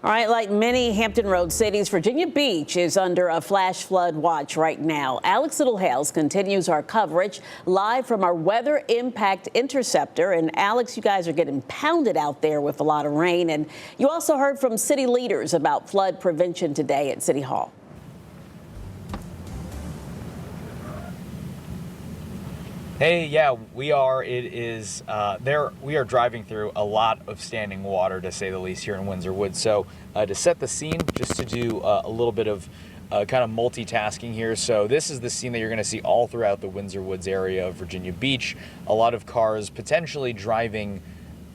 All right, like many Hampton Road cities, Virginia Beach is under a flash flood watch right now. Alex Littlehales continues our coverage live from our weather impact interceptor. And Alex, you guys are getting pounded out there with a lot of rain. And you also heard from city leaders about flood prevention today at City Hall. Hey, yeah, we are. It is we are driving through a lot of standing water, to say the least, here in Windsor Woods. So to set the scene, just to do a little bit of kind of multitasking here. So this is the scene that you're going to see all throughout the Windsor Woods area of Virginia Beach. A lot of cars potentially driving,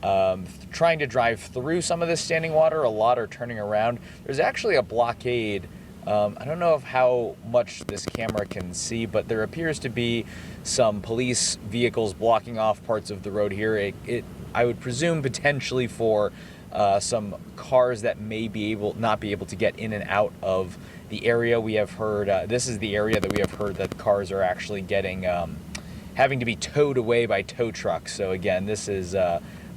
trying to drive through some of this standing water. A lot are turning around. There's actually a blockade. I don't know how much this camera can see, but there appears to be some police vehicles blocking off parts of the road here. I would presume potentially for some cars that may not be able to get in and out of the area. We have heard this is the area that we have heard that cars are actually getting having to be towed away by tow trucks. So again, this is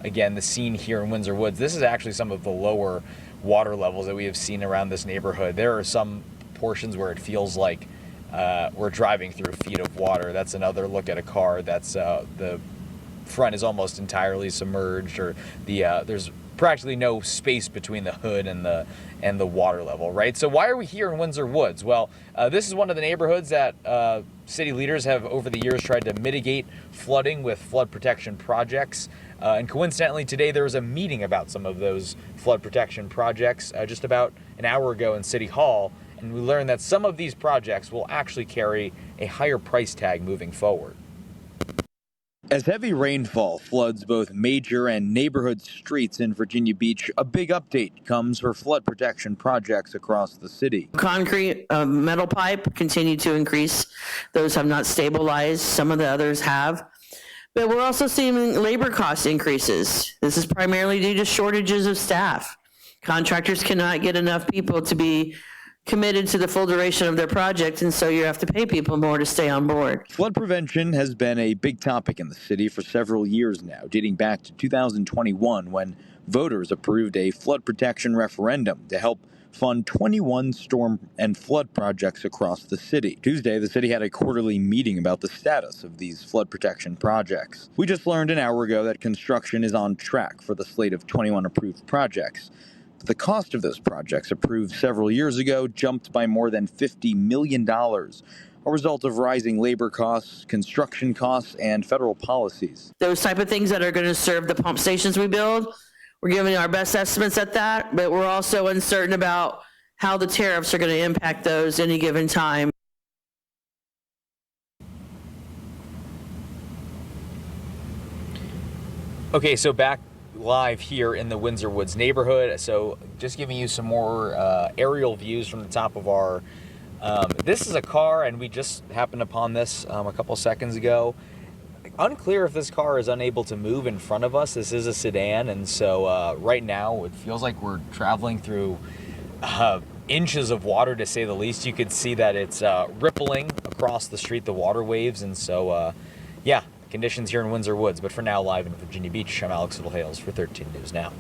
again the scene here in Windsor Woods. This is actually some of the lower water levels that we have seen around this neighborhood. There are some portions where it feels like we're driving through feet of water. That's another look at a car that's the front is almost entirely submerged, or there's practically no space between the hood and the water level, right? So why are we here in Windsor Woods? Well, this is one of the neighborhoods that city leaders have over the years tried to mitigate flooding with flood protection projects. And coincidentally, today there was a meeting about some of those flood protection projects just about an hour ago in City Hall. And we learned that some of these projects will actually carry a higher price tag moving forward. As heavy rainfall floods both major and neighborhood streets in Virginia Beach, a big update comes for flood protection projects across the city. Concrete, metal pipe continue to increase. Those have not stabilized. Some of the others have. But we're also seeing labor cost increases. This is primarily due to shortages of staff. Contractors cannot get enough people to be committed to the full duration of their project, and so you have to pay people more to stay on board. Flood prevention has been a big topic in the city for several years now, dating back to 2021 when voters approved a flood protection referendum to help fund 21 storm and flood projects across the city. Tuesday, the city had a quarterly meeting about the status of these flood protection projects. We just learned an hour ago that construction is on track for the slate of 21 approved projects. The cost of those projects, approved several years ago, jumped by more than $50 million, a result of rising labor costs, construction costs, and federal policies. Those type of things that are going to serve the pump stations we build, we're giving our best estimates at that, but we're also uncertain about how the tariffs are going to impact those any given time. Okay, so back live here in the Windsor Woods neighborhood. So just giving you some more aerial views from the top of our, this is a car, and we just happened upon this a couple seconds ago. Unclear if this car is unable to move in front of us. This is a sedan, and so right now it feels like we're traveling through inches of water, to say the least. You could see that it's rippling across the street, the water waves, and so yeah, conditions here in Windsor Woods. But for now, live in Virginia Beach, I'm Alex Littlehales for 13 News Now.